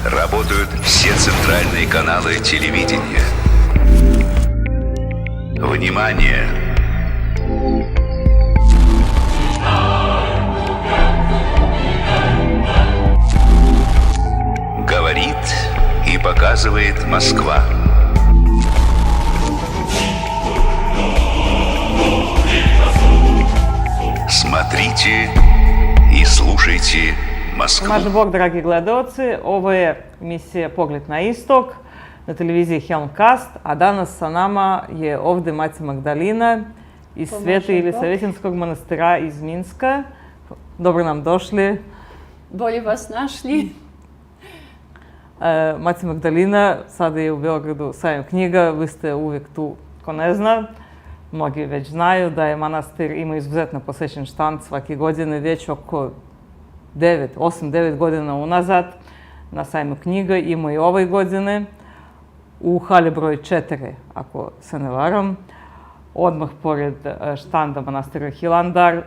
Работают все центральные каналы телевидения. Внимание! Говорит и показывает Москва. Смотрите и слушайте Москву. Maže Bog, dragi gledaoci, ovo je emisija Pogled na istok na televiziji Helmcast, a danas sa nama je ovde Maća Magdalina iz Svete Elisavetinskog manastira iz Minska. Dobro nam došli. Bolje vas našli. Maća Magdalina sada je u Beogradu sajam knjiga, vi ste uvijek tu, ko ne zna. Mnogi već znaju da je manastir ima izuzetno posećen štand svake godine, već oko 8-9 godina unazad na sajmu knjiga, ima i ove godine u hali broj 4, ako se ne varam, odmah pored štanda manastira Hilandar.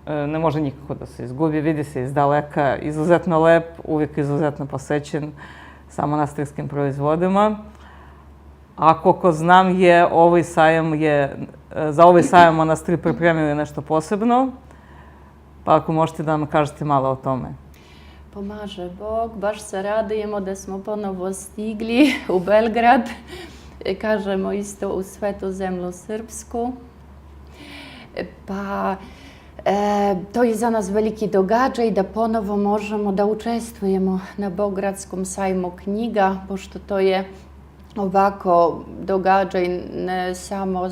Ne može nikako da se izgubi, vidi se iz daleka, izuzetno lep, uvijek izuzetno posećen sa manastirskim proizvodima. A koliko znam za ovaj sajam manastir pripremio nešto posebno, pa ako možete da nam kažete malo o tome. Pomaže Bog, baš se radujemo da smo ponovo stigli u Belgrad, kažemo isto u svetu zemlju srpsku. Pa to je za nas veliki događaj da ponovo možemo da učestvujemo na Beogradskom sajmu knjiga, pošto to je ovako događaj ne samo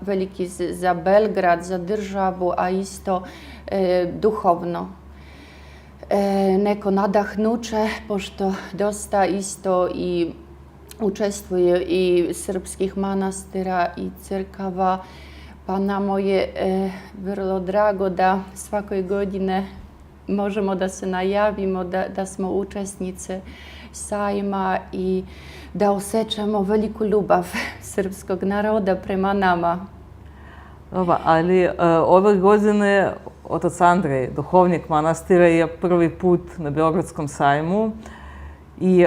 veliki za Belgrad, za državu, a isto duhovno. Neko nadahnuće, pošto dosta isto i učestvuje i srpskih manastira i crkava, pa nam je vrlo drago da svakoj godine možemo da se najavimo da smo učesnice sajma i da osjećamo veliku ljubav srpskog naroda prema nama. Dobro, ali ove godine otac Andrej, duhovnik manastira, je prvi put na Beogradskom sajmu i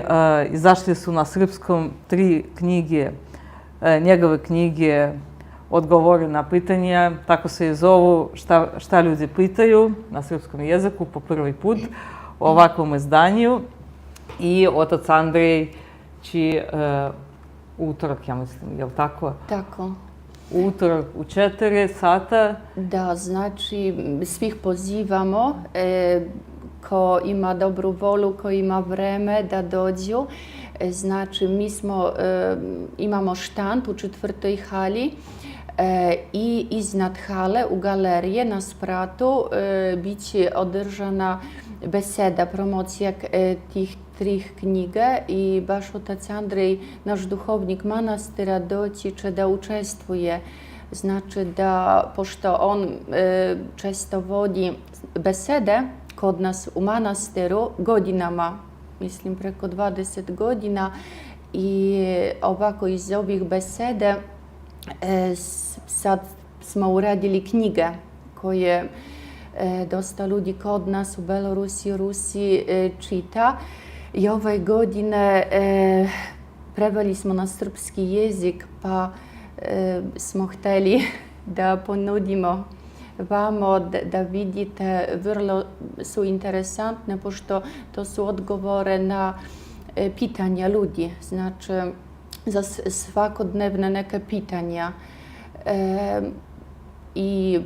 izašli su na srpskom 3 knjige, njegove knjige Odgovori na pitanja, tako se i zovu šta ljudi pitaju na srpskom jeziku po prvi put u ovakvom izdanju. I otac Andrej će utorak, ja mislim, je li tako? Tako. Utorak u 4 sata. Da, znači svih pozivamo ko ima dobru volu, ko ima vreme da dođu. Znači mi imamo štand u 4. hali i iznad hale u galerije na spratu bit će održana beseda, promocija tih 3 knjige i baš otac Andrej, naš duhovnik manastira, doći će da učestvuje. Znači da, pošto on često vodi besede kod nas u manastiru godinama, mislim preko 20 godina, i ovako iz ovih besede sad smo uradili knjige koje dosta ljudi kod nas u Belorusiji, Rusiji čita. I ove godine preveli smo na srpski jezik, pa smo htjeli da ponudimo vamo da vidite, vrlo su interesantne, pošto to su odgovore na pitanja ljudi, znači za svakodnevne neke pitanja. I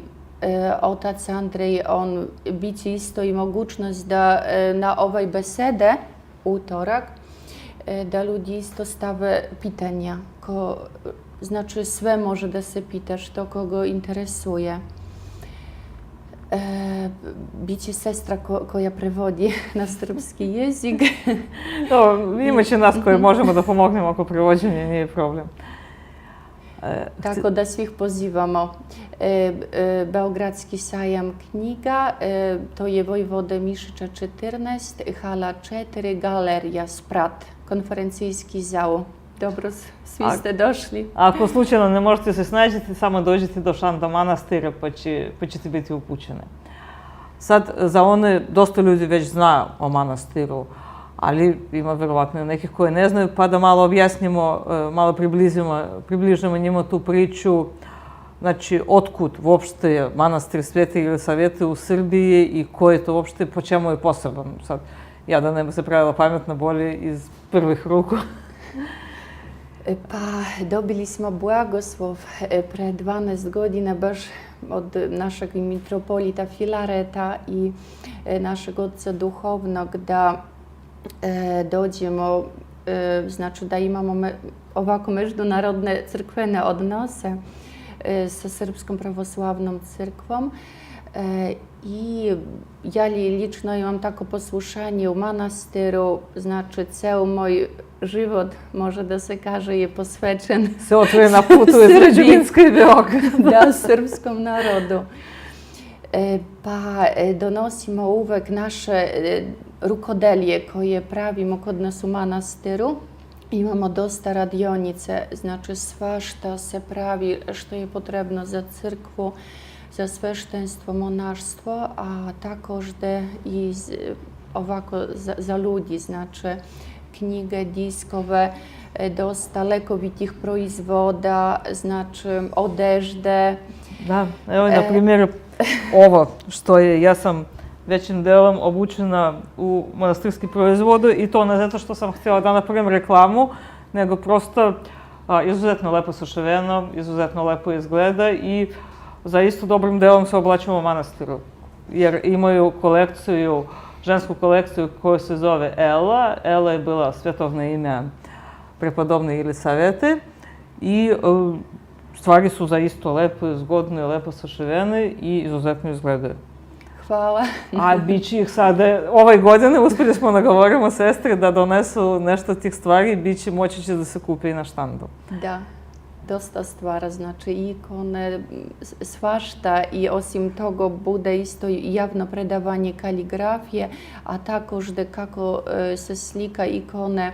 otac Andrej, on bit će isto i mogućnost da na ovoj besede, utorak, da ljudi isto stave pitanja. Znači sve može da se pita što koga interesuje. Biće sestra koja prevodi na srpski jezik. Imaće nas koji možemo da pomognemo oko prevođenja, nije problem. Tako da svih pozivamo. Beogradski sajam knjiga, to je Vojvode Mišića 14, hala 4, galerija Sprat, konferencijski zal. Dobro, svi ste došli. Ako slučajno ne možete se snađiti, samo dođite do štanda manastira pa ćete biti upućeni. Sad, za one, dosta ljudi već zna o manastiru, ali ima verovatno i nekih koje ne znaju, pa da malo objasnimo, malo približimo njima tu priču. Znači, otkud uopšte je manastir Svete Jelisavete u Srbiji i ko je to uopšte, po čemu je poseban? Sad, ja da ne bi se pravila pametna, bolje iz prvih ruku. Pa dobili smo blagoslov pre 12 godina baš od našeg mitropolita Filareta i našeg oca duhovnog da dođemo, znači da imamo ovako međunarodne crkvene odnose sa Srpskom pravoslavnom crkvom. I ja lično imam tako poslušanje u manastiru, znači ceo moj život, može da se kaže, je posvećen se otvore na putu između Minska i Beograda. Da, srpskom narodu. Pa donosimo uvek naše rukodelje koje pravimo kod nas u manastiru. Imamo dosta radionice, znači svašta se pravi što je potrebno za crkvu, za sveštenstvo, monaštvo, a takođe i ovako za ljudi, znači knjige, diskove, dosta lekovitih proizvoda, znači odežde. Da, evo na primjer ovo što je, ja sam većim delom obučena u manastirski proizvodu i to ne zato što sam htjela da napravim reklamu, nego prosto izuzetno lepo sašiveno, izuzetno lepo izgleda i za isto dobrim delom se oblačimo u manastiru. Jer imaju kolekciju, žensku kolekciju koja se zove Ela. Ela je bila svetovno ime prepodobne Jelisavete i stvari su za isto lepo, zgodne, lepo sašivene i izuzetno izgledaju. Hvala. A bit će ih sada, ove godine uspjeli smo nagovorimo sestre da donesu nešto od tih stvari, moći će da se kupi i na štandu. Da, dosta stvara, znači ikone, svašta i osim toga bude isto javno predavanje kaligrafije, a takođe kako se slika ikone,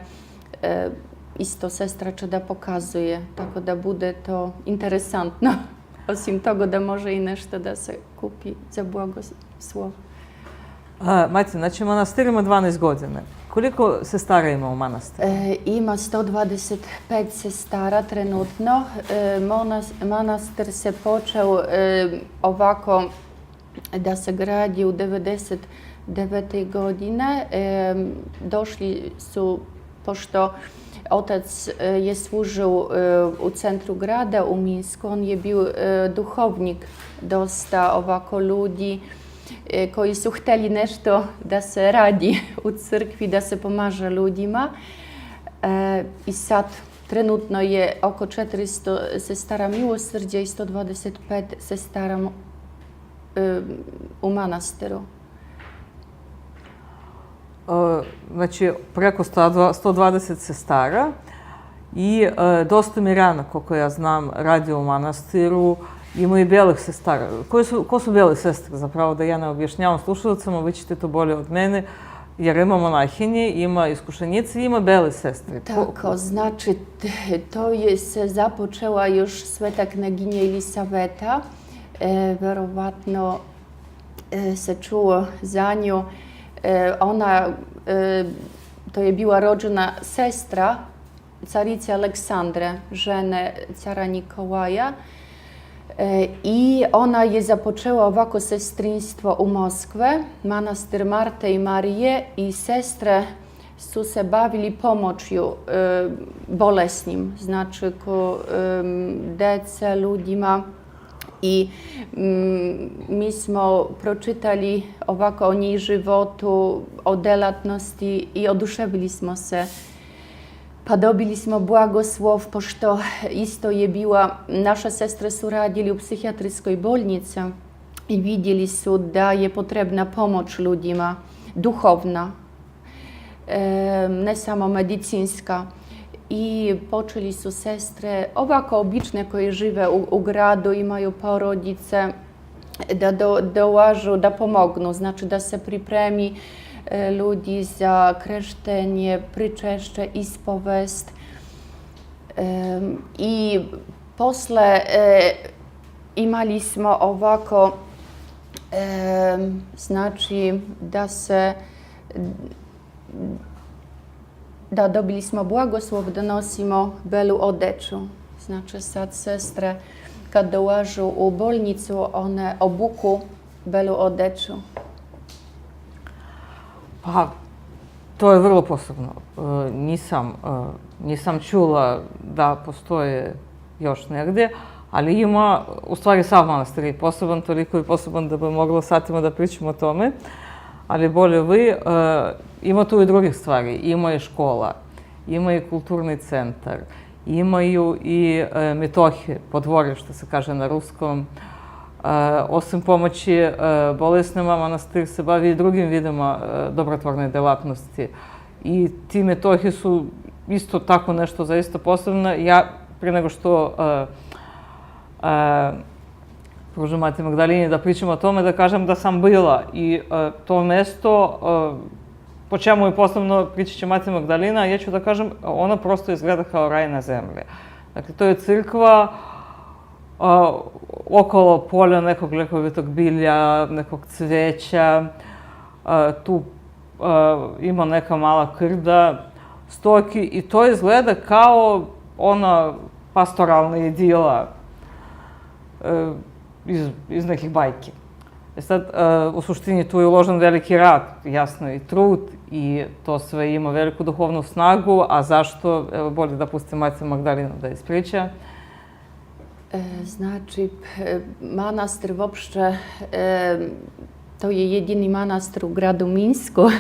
isto sestra će da pokazuje, tako da bude to interesantno. Osim toga da može i nešto da se kupi za blagoslov. Mati, znači manastir ima 12 godina. Koliko sestara ima u manastiru? Ima 125 sestara trenutno. Manastir se počeo ovako da se gradi u 99. godine. Došli su, pošto otac je služio u centru grada u Minsku, on je bio duhovnik dosta ovako ljudi koji su hteli nešto da se radi u crkvi, da se pomaže ljudima. I sad trenutno je oko 400 sestara milosrđa i 125 sestara u manastiru. Znači, preko 120 sestara i dosta mirana, koliko ja znam, radi u manastiru. Ima i belih sestara. Ko su bele sestre, zapravo, da ja ne objašnjavam slušalcama, vi ćete to bolje od mene, jer ima monahinje, ima iskušenice i ima bele sestre. Tako, znači, to je se započela još sveta kneginja Jelisaveta. Verovatno se čuo za nju. Ona, to je bila rođena sestra carice Aleksandre, žene cara Nikolaja. I ona je započela ovako sestrinstvo u Moskve, manastir Marte i Marije, i sestre su se bavili pomoćju bolesnim, znači ko dece, ljudima. I mi smo pročitali ovako o njih životu, o delatnosti i oduševili smo se. Pa dobili smo blagoslov, pošto isto je bila, naša sestra su radili u psihijatrijskoj bolnici i vidjeli su da je potrebna pomoć ljudima, duhovna, ne samo medicinska. I počeli su sestre, ovako obične koje žive u gradu, imaju porodice, da dolažu, da pomognu, znači da se pripremi ljudi za kreštenje, pričešće, ispovest. I posle imali smo ovako, znači da se da dobili smo blagoslov da nosimo belu odjeću. Znači sad sestre kad dolažu u bolnicu, one obuku belu odjeću. Pa, to je vrlo posebno. Nisam čula da postoje još negdje, ali ima, u stvari sav manastir je poseban, toliko je poseban da bi moglo satima da pričamo o tome, ali bolje vi, ima tu i drugih stvari. Ima i škola, ima i kulturni centar, imaju i metohije, podvorište se kaže na ruskom. Osim pomoći bolesnima, manastir se bavi i drugim vidima dobrotvorne delatnosti. I ti metohije su isto tako nešto zaista posebno. Ja, prije nego što pružim Mati Magdalini da pričam o tome, da kažem da sam bila i to mesto, po čemu je posebno pričat će Mati Magdalina, ja ću da kažem, ona prosto izgleda kao raj na zemlji. Dakle, to je crkva okolo polja nekog lekovitog bilja, nekog cveća, tu ima neka mala krda, stoki i to izgleda kao ona pastoralna idila iz nekih bajki. Sad, u suštini tu je uložen veliki rad, jasno i trud i to sve ima veliku duhovnu snagu, a zašto? Evo, bolje da pustim Mati Magdalinu da ispriča. Znači, manastir uopšte, to je jedini manastir u gradu Minsku,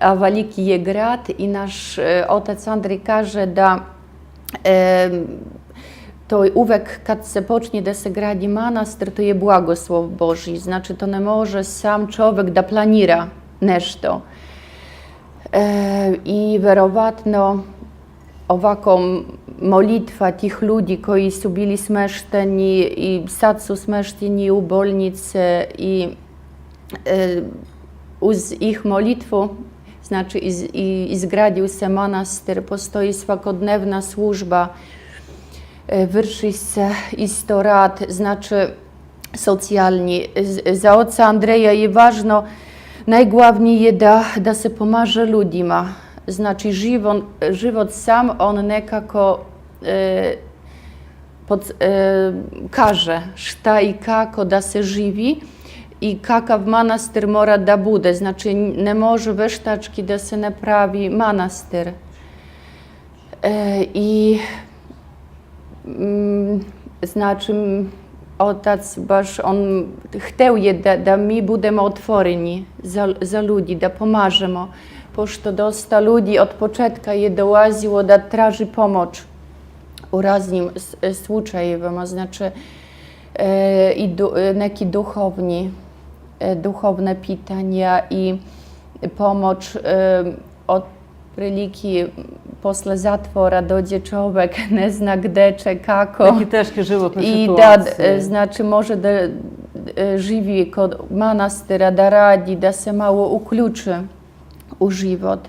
a veliki je grad i naš otac Andrej kaže da to je uvek kad se počne da se gradi manastir, to je blagoslov Božji. Znači, to ne može sam čovjek da planira nešto. I verovatno ovako molitva tih ljudi koji su bili smešteni i sad su smešteni u bolnice i uz ih molitvu, znači izgradio se manastir, postoji svakodnevna služba, vrši se isto rad, znači socijalni. Za oca Andreja je važno, najglavnije da se pomaže ljudima. Znači život sam, on nekako kaže šta i kako da se živi i kakav manastir mora da bude. Znači ne može veštački da se ne pravi manastir. I znači otac baš on hteo je da mi budemo otvoreni za ljudi, da pomažemo, pošto dosta ljudi od početka je dolazilo da traži pomoć u raznim slučajevima, znači i neki duhovne pitanja i pomoć otprilike posle zatvora dođe čovjek, ne zna gde će, kako. Neki teške životne situacije. I da, znači, može da živi kod manastira, da radi, da se malo uključe u život.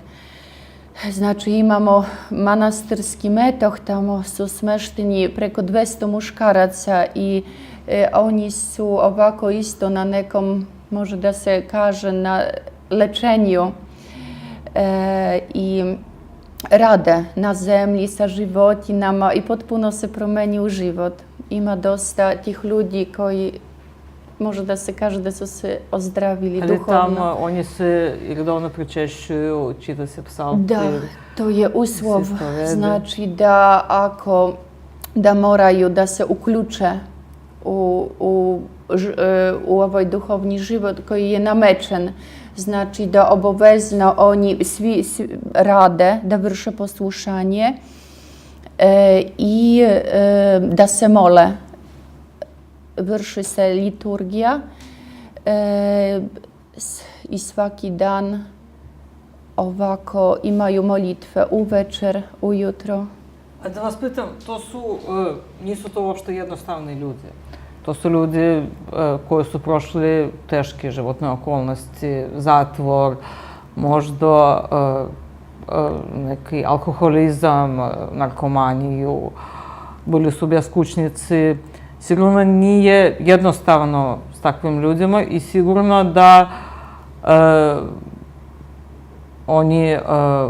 Znači, imamo manastirski metoh, tamo su smešteni preko 200 muškaraca i oni su ovako isto na nekom, može da se kaže, na lečenju i rade na zemlji sa životinama i potpuno se promeni u život. Ima dosta tih ljudi koji, može da se kaže, da su se ozdravili duhovno. Ali tamo oni se redovno pričešćuju, čita se psalmi. Da, to je uslov. Znači da moraju da se uključe u ovaj duhovni život koji je namečen. Znači da obavezno oni svi rade, da vrše poslušanje i da se mole. Vrši se liturgija i svaki dan ovako imaju molitve uvečer, ujutro. A da vas pitam, nisu to uopšte jednostavni ljudi. To su ljudi koji su prošli teške životne okolnosti, zatvor, možda neki alkoholizam, narkomaniju, bili su beskućnici. Sigurno nije jednostavno s takvim ljudima i sigurno da oni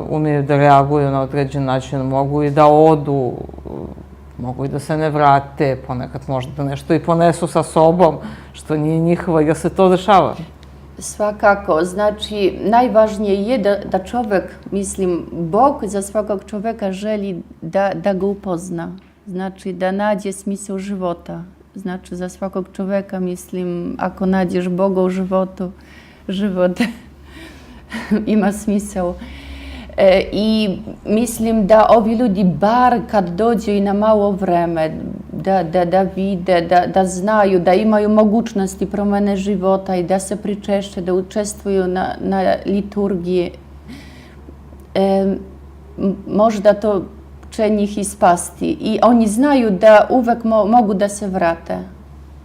umiju da reaguju na određen način, mogu i da odu, mogu i da se ne vrate, ponekad možda nešto i ponesu sa sobom, što nije njihovo, jer se to dešava. Svakako, znači najvažnije je da čovjek, mislim, Bog za svakog čovjeka želi da ga upozna, znači da nađe smisao života. Znači za svakog čovjeka, mislim, ako nađeš Boga u životu, život ima smisao. I mislim da ovi ljudi, bar kad dođu i na malo vreme, da vide, da znaju, da imaju mogućnosti promjene života i da se pričešće, da učestvuju na liturgiji, možda to će njih ispasti. I oni znaju da uvek mogu da se vrate.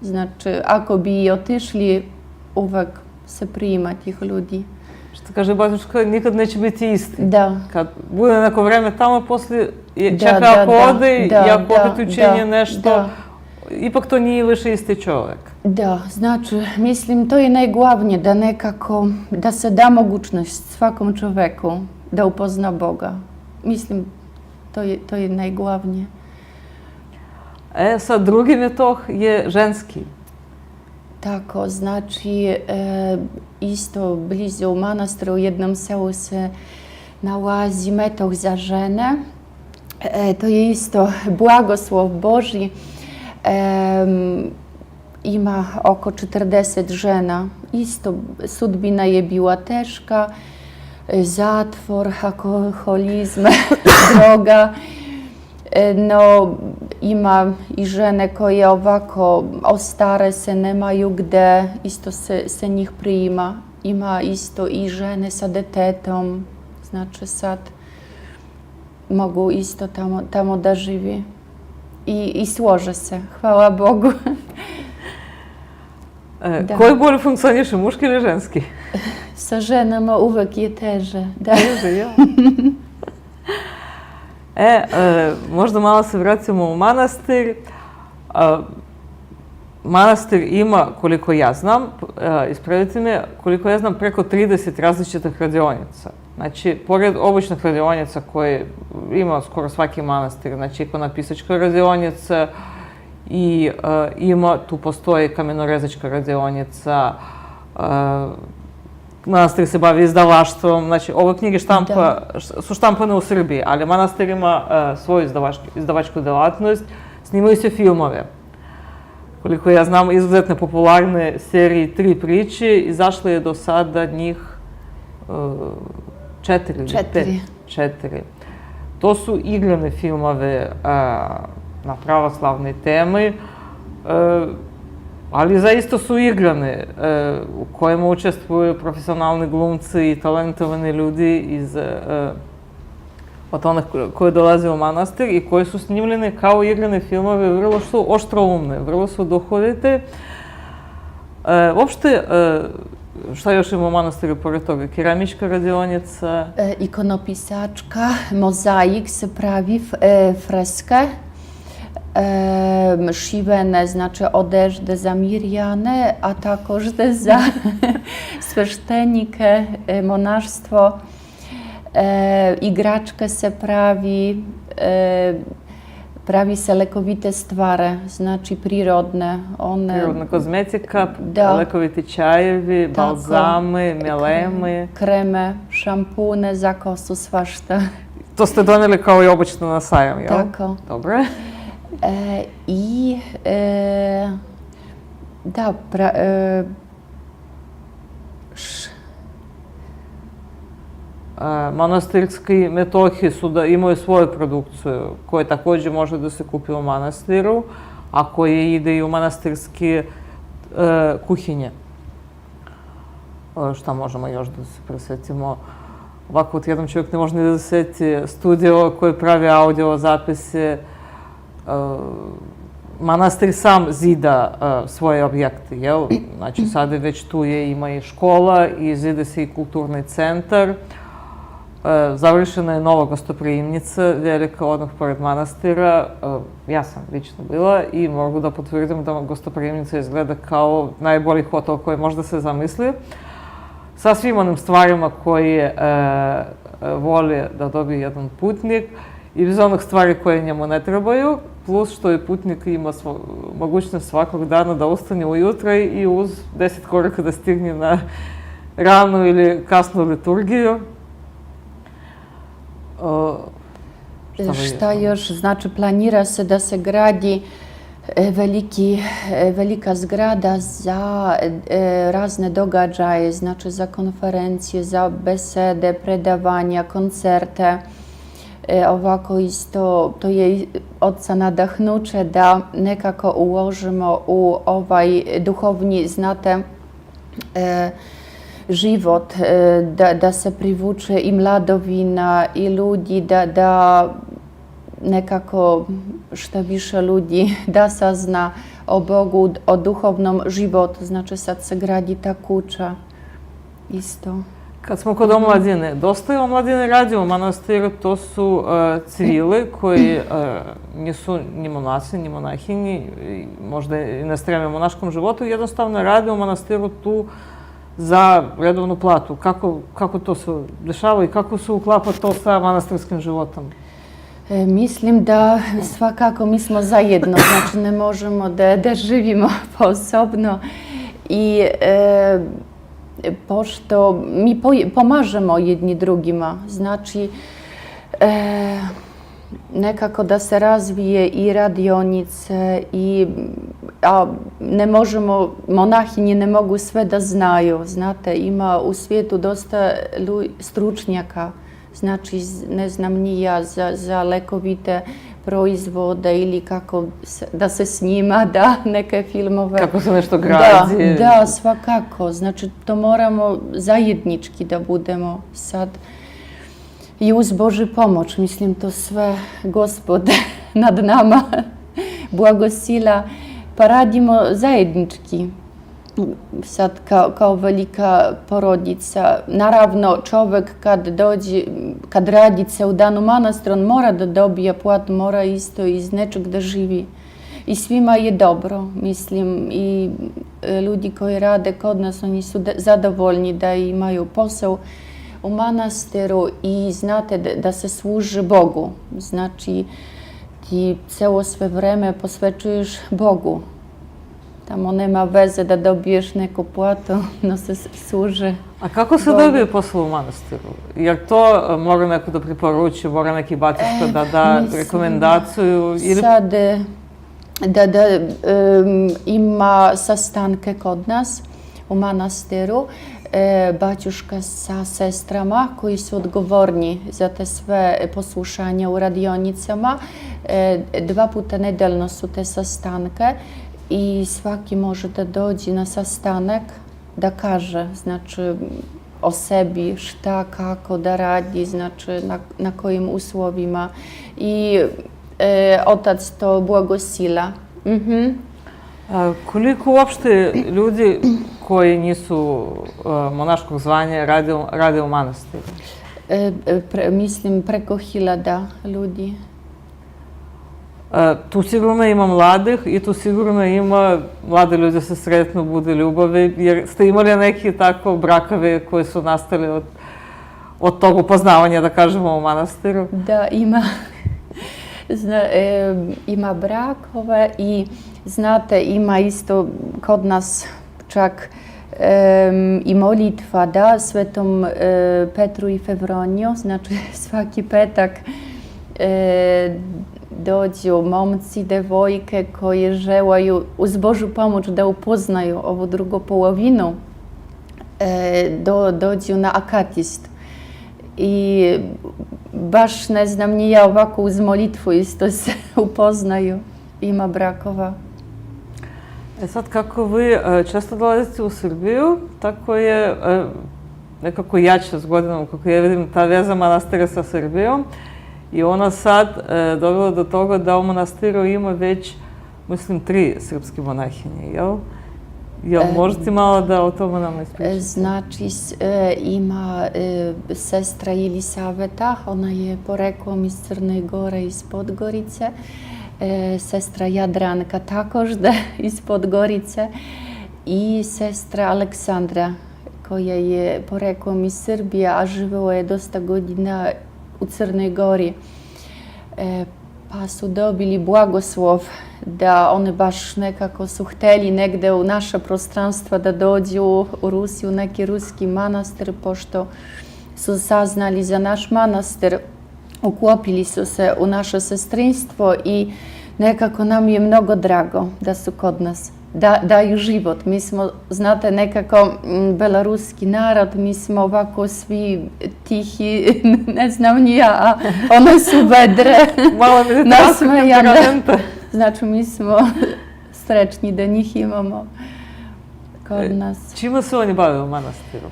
Znači, ako bi i otišli, uvek se prima tih ljudi. Što kaže Batuška, nikad neće biti isti. Da. Kad bude neko vreme tamo, poslije čeka ako ode i ako opet učinje nešto, ipak to nije više isti čovjek. Da, znači, mislim, to je najglavnije, da nekako, da se da mogućnost svakom čovjeku da upozna Boga. Mislim, to je najglavnije. Sad, drugi metod je ženski. Tako, znači, isto blizu u manastiru u jednom selu se nalazi metoh za žene. To je isto blagoslov Božji. Ima oko 40 žena. Isto sudbina je bila teška. Zatvor, alkoholizam, droga. No, ima i žene koje ovako ostare se, nemaju gde, isto se njih prima. Ima isto i žene sa detetom, znači sad mogu isto tamo da živi. I slože se, hvala Bogu. Koji bolje funkcioniše, muški ili ženski? Sa ženama uvek je teže. Teže, ja. Možda malo se vratimo u manastir. Manastir ima, koliko ja znam, ispravite me, koliko ja znam, preko 30 različitih radionica. Znači, pored običnih radionica koje ima skoro svaki manastir, znači ikonopisačka radionica i tu postoji kamenorezačka radionica, manastir se bavi izdavaštvom, znači ove knjige su štampane u Srbiji, ali manastir ima svoju izdavačku delatnost, snimaju se filmove. Koliko ja znam, izuzetno popularne serije 3 priče, izašlo je do sada njih 4 ili 5. 4. To su igrane filmove na pravoslavne teme, ali zaista su igrane, u kojima učestvuju profesionalni glumci i talentovani ljudi od onih koji dolaze u manastir i koji su snimljene kao igrane filmove, vrlo su oštroumne, vrlo su duhovite. Uopšte, šta još ima u manastiru pored toga? Keramička radionica? Ikonopisačka, mozaik se pravi, freske. Šivene, znači odežde za mirjane, a također za sveštenike, monaštvo. Igračke se pravi se lekovite stvari, znači prirodne. Prirodna kozmetika, lekoviti čajevi, balzame, meleme. Kreme, šampune, za kosu, svašta. To ste doneli kao i obično na sajam, jel? Tako. Dobro. Manastirski metohi imaju svoju produkciju koja također može da se kupi u manastiru, a koje ide i u manastirske kuhinje. Šta možemo još da se presjetimo? Ovako od jednom čovjek ne može ni da se sjeti studio koji pravi audio zapise. Manastir sam zida svoje objekte, jel? Znači, sada već tu ima i škola i zida se i kulturni centar. Završena je nova gostoprimnica, velika odmah pored manastira. Ja sam lično bila i mogu da potvrdim da gostoprimnica izgleda kao najbolji hotel koji možda se zamisli. sa svim onim stvarima koje voli da dobije jedan putnik i bez onih stvari koje njemu ne trebaju, plus što je putnik ima mogućnost svakog dana da ustane ujutro i uz 10 koraka da stigne na ranu ili kasnu liturgiju. Šta još? Znači, planira se da se gradi velika zgrada za razne događaje, znači za konferencije, za besede, predavanja, koncerte. Ovako isto, to je oca nadahnuće da nekako uložimo u ovaj duhovni, znate, život, da se privuče i mladovina i ljudi, da nekako što više ljudi da sazna o Bogu, o duhovnom životu. Znači sad se gradi ta kuća isto. Kad smo kod omladine, dosta je omladine radi u manastiru, to su civili koji nisu ni monasi, ni monahinji, možda i ne streme monaškom životu, jednostavno rade u manastiru tu za redovnu platu. Kako to se dešava i kako se uklapa to sa manastirskim životom? Mislim da svakako mi smo zajedno, znači ne možemo da živimo posobno i pošto mi pomažemo jedni drugima, znači nekako da se razvije i radionice a ne možemo, monahinje ne mogu sve da znaju, znate, ima u svijetu dosta stručnjaka, znači ne znam ni ja za lekovite proizvode ili kako da se snima, da neke filmove. Kako se nešto gradi. Da, svakako. Znači to moramo zajednički da budemo sad i uz Božju pomoć. Mislim to sve Gospod nad nama blagosila, pa radimo zajednički. Sad kao velika porodica. Naravno, čovjek kad radi ceo dan u manastiru, on mora da dobije platu, mora isto iz nečeg da živi. I svima je dobro, mislim, i ljudi koji rade kod nas, oni su zadovoljni da imaju posao u manastiru i znate da se služe Bogu. Znači, ti celo sve vreme posvećuješ Bogu. Tamo nema veze da dobiješ neku platu, no se služe. A kako se dobije posao u manastiru? Jer to mora neko da preporuči, mora neki batišta da da rekomendaciju? Sad da ima sastanke kod nas u manastiru, baćuška sa sestrama koji su odgovorni za te sve poslušanja u radionicama. 2 puta nedeljno su te sastanke. I svaki može da dođe na sastanak da kaže, znači, o sebi, šta, kako da radi, znači, na kojim uslovima. I otac to blagosila. Koliko uopšte ljudi koji nisu monaškog zvanja rade u manastiru? Mislim preko 1000 ljudi. Tu sigurno ima mladih i tu sigurno ima mlade ljudi se sretno bude ljubavi, jer ste imali neki tako brakovi koji su nastali od tog upoznavanja, da kažemo, u manastiru? Da, ima. Ima brakove i znate, ima isto kod nas čak i molitva, da, Svetom Petru i Fevroniju, znači svaki petak dođu momci, devojke koji želaju uz Božju pomoć da upoznaju ovu drugu polovinu, dođu na akatist. I baš ne znam, ni ja ovako uz molitvu isto se upoznaju, ima brakova. Sad, kako vi često dolazite u Srbiju, tako je nekako jača s godinama, kako ja vidim, ta veza manastira sa Srbijom. I ona sad dovela do toga da u manastiru ima već, mislim, 3 srpske monahinje, jel? Jel možete malo da o tome nam ispričate? Znači, ima sestra Jelisaveta, ona je poreklom iz Crne Gore, iz Podgorice. Sestra Jadranka također iz Podgorice i sestra Aleksandra koja je poreklom iz Srbije, a živela je dosta godina u Crnoj Gori. Pa su dobili blagoslov da oni baš nekako su htjeli negde u naša prostranstva da dođu u Rusiju, neki ruski manastir, pošto su saznali za naš manastir, uklopili su se u naše sestrinstvo i nekako nam je mnogo drago da su kod nas, daju život. Mi smo, znate, nekako belaruski narod, mi smo ovako svi tihi, ne znam ni ja, a one su vedre, nasmejane. Znači, mi smo srećni da njih imamo kod nas. Čime se oni bave u manastiru?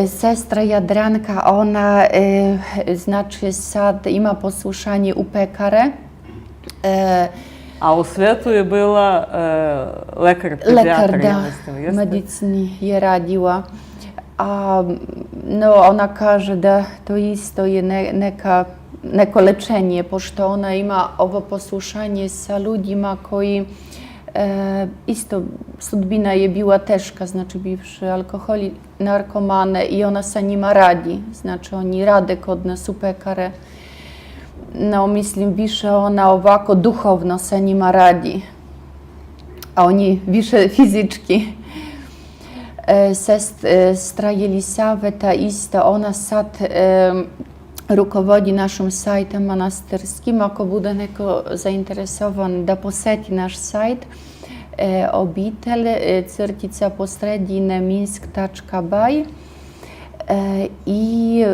Sestra Jadranka, ona znači sad ima poslušanje u pekare. A u svijetu je bila lekar, pedijatra, ja mislim, jeste? Medicini je radila. No, ona kaže da to isto je neko lečenje, pošto ona ima ovo poslušanje sa ljudima koji isto sudbina je bila teška, znači bivši alkoholi, narkomane i ona sa njima radi. Znači oni rade kod nas u pekare. No, mislim, više ona ovako duhovno sa njima radi, a oni više fizički. Sestra Jelisaveta isto, ona sad rukovodi našim sajtom manastirskim. Ako bude neko zainteresovan da poseti naš sajt, obitelj_Minsk.by, i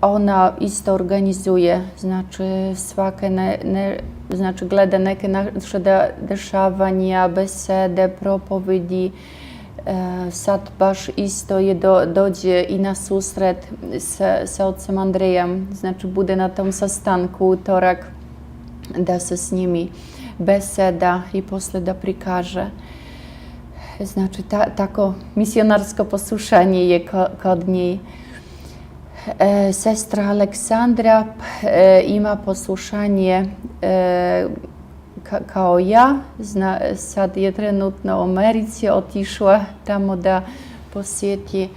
ona isto organizuje, znači svake znači gleda neke naše dešavanja, besede, propovedi. Sad baš isto je dođe i na susret sa otcem Andrejem, znači bude na tom sastanku utorak da se s njimi beseda i posle da prikaže. Znači tako misionarsko poslušanje je kod njih. Sestra Aleksandra ima poslušanje kao ja, sad je trenutno u Americi, otišla tamo da posjeti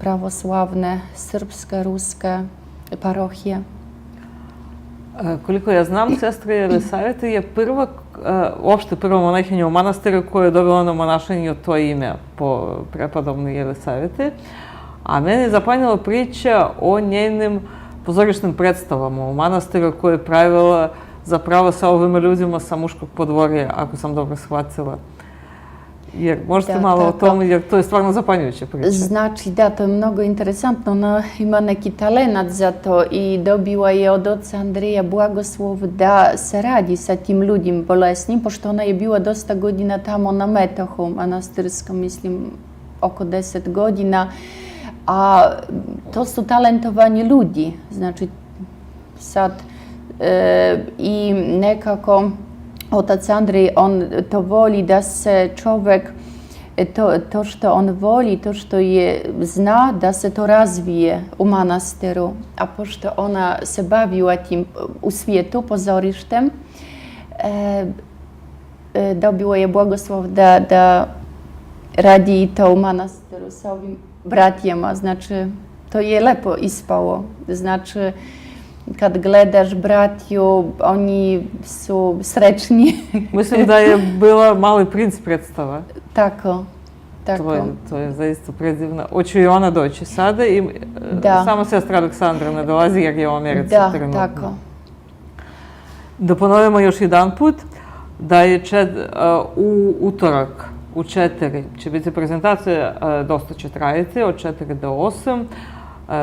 pravoslavne srpske, ruske parohije. Koliko ja znam, sestra Jelisaveta je uopšte prva monahinja u manastiru koja je dobila na monašenju to ime po prepodobnoj Jelisaveti. A mene je zapanjila priča o njenim pozorišnim predstavama u manastiru koje je pravila zapravo sa ovim ljudima sa muškog podvorja, ako sam dobro shvatila. Jer možete malo o tome, jer to je stvarno zapanjujuća priča. Znači, da, to je mnogo interesantno. Ona ima neki talent za to i dobila je od oca Andreja blagoslov da se radi sa tim ljudima bolesnim, pošto ona je bila dosta godina tamo na Metohu manastirskom, mislim, oko 10 godina. A to su talentovani ljudi, znači sad i nekako otac Andrej, on to voli da se čovjek, to što on voli, to što zna da se to razvije u manastiru, a pošto ona se bavila tim u svijetu pozorištem, dobila je blagoslov da radi i to u manastiru sa ovim bratjama, znači to je lepo ispalo, znači kad gledaš bratju, oni su srećni. Mislim da je bila Mali princ predstava. Tako. To je zaista predivno. Hoće i ona doći sada i samo sestra Aleksandra ne dolazi jer je u Americi trenutno. Da, tako. Da ponovimo još jedan put, da je u utorak u 4 će biti prezentacija, dosta će trajati, od 4 do 8.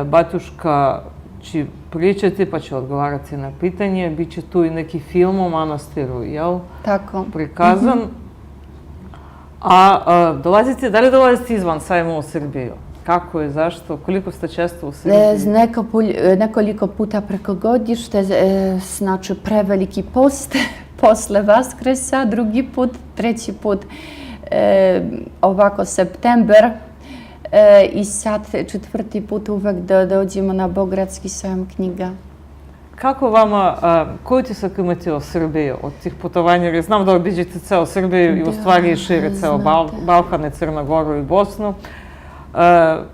Batjuška će pričati pa će odgovarati na pitanje. Biće tu i neki film o manastiru, jel? Tako. Prikazan. A da li dolazite izvan sajma u Srbiju? Kako je, zašto? Koliko ste često u Srbiji? Nekoliko puta preko godište, znači preveliki post, posle Vaskresa, drugi put, treći put ovako september i sad 4. put uvek da dođemo na Beogradski sajam knjiga. Kako vama, koji utisak imate o Srbiji od tih putovanja? Jer znam da obiđete ceo Srbiju i u stvari šire ceo Balkan, Crnu Goru i Bosnu.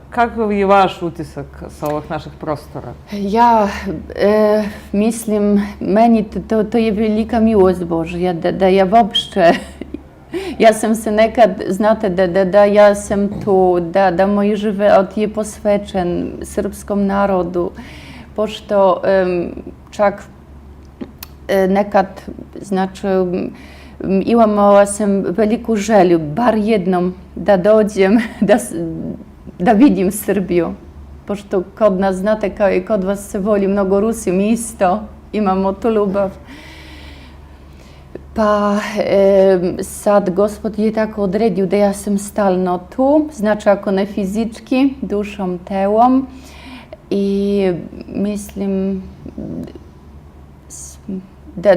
Kakav je vaš utisak sa ovih naših prostora? Ja mislim, meni to je velika miłość Božja, da ja uopšte, ja sam se nekad, znate, da ja sam tu, da moj život je posvećen srpskom narodu, pošto čak nekad, znači, imala sam veliku želju, bar jednom, da dođem, da vidim Srbiju. Pošto kod nas, znate, kao i kod vas se voli mnogo Rusi, mi isto imamo tu ljubav. Pa sad Gospod je tako odredio da ja sam stalno tu, znači ako ne fizički, dušom, telom. I mislim da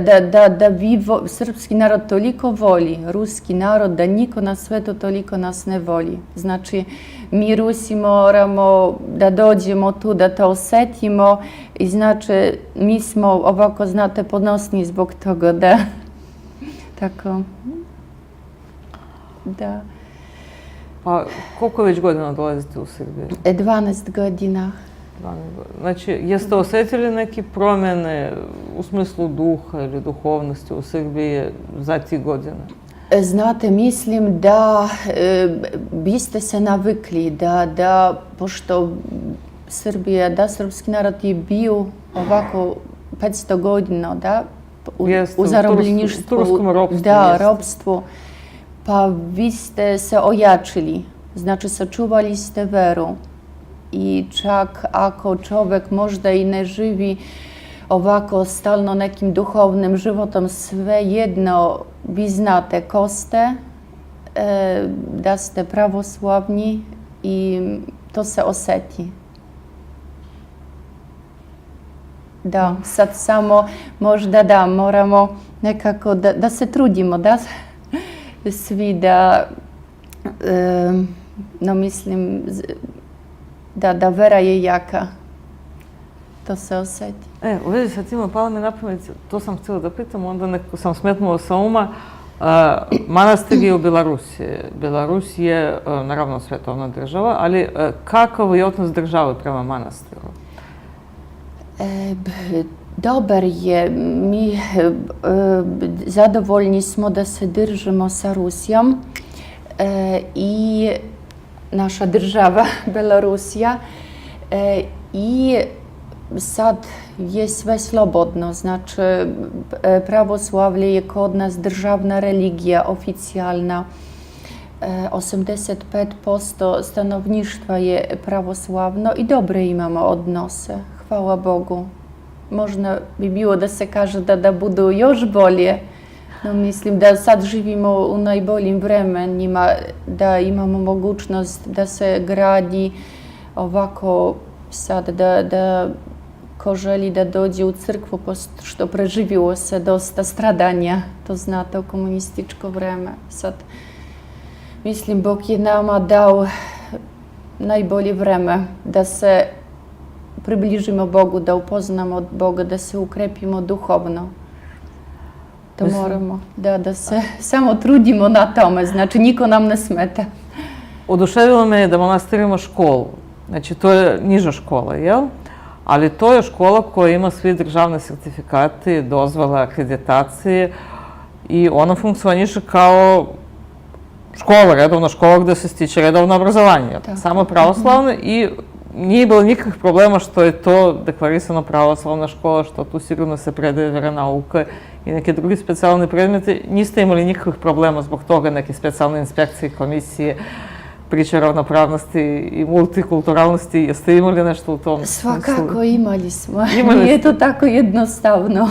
srpski narod toliko voli, ruski narod, da niko na svetu toliko nas ne voli. Znači, mi Rusi moramo da dođemo tu, da to osetimo i znači, mi smo ovako, znate, ponosni zbog toga da, tako, da. Pa koliko već godina dolazite u Srbiju? 12 godina. Znači, jeste osjetili neke promjene u smislu duha ili duhovnosti u Srbiji za ti godine? Znate, mislim da biste se navikli da pošto Srbija, da srpski narod je bio ovako 500 godina, da, u zarobljeništvu, turskom ropstvu. Da, ropstvu, pa vi ste se ojačili, znači sačuvali ste veru. I čak ako čovjek možda i ne živi ovako stalno nekim duhovnim životom, svejedno vi znate ko ste, da ste pravoslavni i to se osjeti. Da, sad samo možda da moramo nekako da se trudimo, da svi da, no mislim, da vera je jaka. To se osjeti. U vezi sa tim pala mi na pamet, to sam htjela da pitam, onda nekako sam smetnula sa uma. Manastir je u Belorusiji. Belarus je, naravno, svetovna država, ali kakav je odnos države prema manastiru? Dobar je. Mi zadovoljni smo da se držimo sa Rusijom i naša država, Belorusija, i sad je sve slobodno, znači pravoslavlje je kod nas državna religija, oficijalna. 85% stanovništva je pravoslavno i dobre imamo odnose, hvala Bogu. Možda bi bilo da se kaže da budu još bolje. No, mislim da sad živimo u najboljim vremenima, da imamo mogućnost da se gradi ovako sad, da ko želi da dođe u crkvu, što preživilo se dosta stradanja, to znate, u komunističko vreme. Sad, mislim, Bog je nama dao najbolje vreme da se približimo Bogu, da upoznamo Boga, da se ukrepimo duhovno. To moramo, da se samo trudimo na tome, znači niko nam ne smeta. Oduševilo me je da manastir ima školu, znači to je niža škola, jel? Ali to je škola koja ima svi državne sertifikate, dozvole, akreditacije i ona funkcioniše kao škola, redovna škola gde se stiče redovno obrazovanje, samo pravoslavno i nije bilo nikakvih problema što je to deklarisano pravoslavna škola, što tu sigurno se predaje veronauka i neke drugi specijalne predmete. Niste imali nikakvih problema zbog toga, neke specijalne inspekcije, komisije, priče ravnopravnosti i multikulturalnosti. Jeste imali nešto u tom smislu? Svakako imali smo. Nije to tako jednostavno.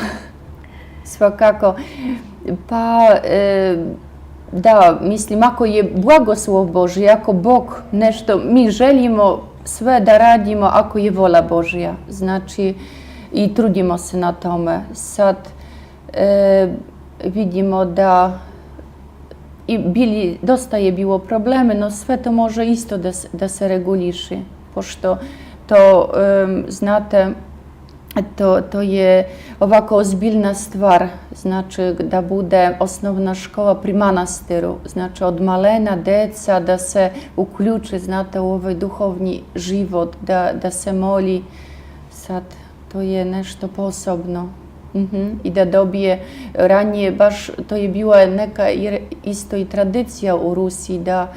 Svakako. Pa, da, mislim, ako je blagoslov Božji, ako Bog nešto, mi želimo sve da radimo ako je vola Božja. Znači, i trudimo se na tome. Sad vidimo da dosta je bilo probleme, no sve to može isto da se reguliše. Pošto to, znate, to je ovako ozbiljna stvar, znači da bude osnovna škola pri manastiru, znači od malena deca da se uključe, znate, u ovaj duhovni život, da se moli, sad to je nešto posebno. I da dobije, ranije baš to je bila neka isto i tradicija u Rusiji, da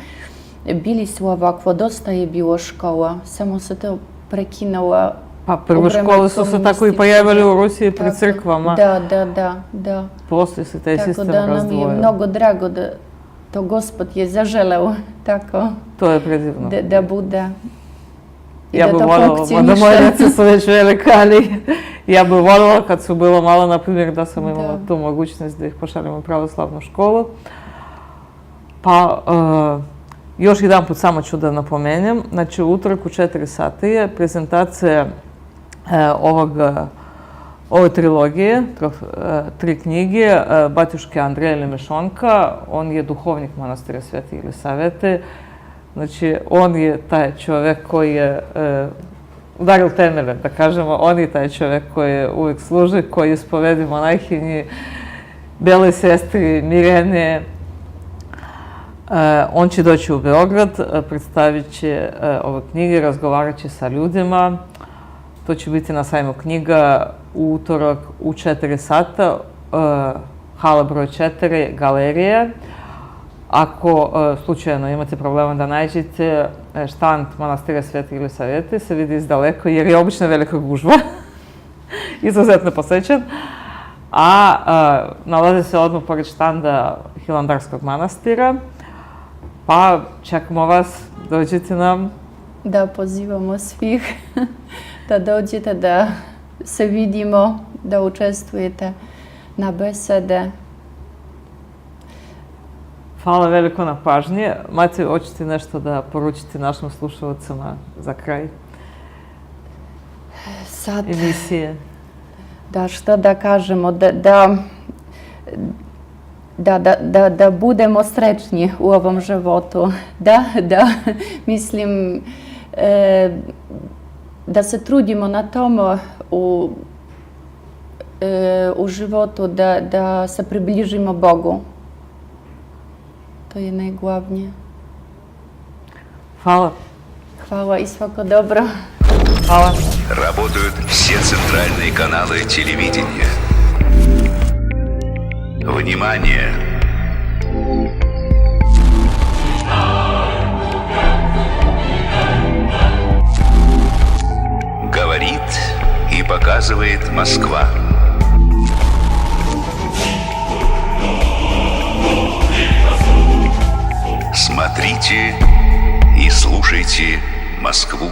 bili su ovako, dosta je bilo škola, samo se to prekinula. Pa prve škole su se tako i pojavili u Rusiji pri crkvama. Da. Poslije se taj sistem razdvojio. Tako da nam je mnogo drago da to Gospod je zaželeo tako. To je predivno. Da bude. Ja bih voljela, da moje djeca su već velika, ali ja bih voljela kad su bilo malo, na primjer, da sam imala tu mogućnost da ih pošaljemo u pravoslavnu školu. Pa, još jedan put samo ću da napomenem, znači u utorak u 4 sata je prezentacija ove trilogije, 3 knjige, Batjuške Andreja Lemešonka. On je duhovnik manastira Svete Jelisavete. Znači, on je taj čovjek koji je udaril temelje, da kažemo. On je taj čovjek koji je uvijek služi, koji ispovedi monahini, Beloj sestri Mirjane. On će doći u Beograd, predstavit će ove knjige, razgovarat će sa ljudima. To će biti na sajmu knjiga u utorak u 4 sata, hala broj 4, galerije. Ako slučajno imate problema da nađete štand manastira Svete Jelisavete, se vidi izdaleko jer je obično velika gužva, izuzetno posećen. A nalazi se odmah pored štanda Hilandarskog manastira. Pa čekamo vas, dođite nam. Da, pozivamo svih da dođete, da se vidimo, da učestvujete na besede. Hvala veliko na pažnje. Matej, hoćete nešto da poručite našim slušalcima za kraj emisije? Da, što da kažemo, da budemo srećni u ovom životu. Da, mislim, da se trudimo na tom u životu, da se približimo Bogu. To je najglavnije. Hvala. Hvala i svako dobro. Hvala. Работают все центральные каналы телевидения. Внимание! Говорит и показывает Москва. Смотрите и слушайте Москву.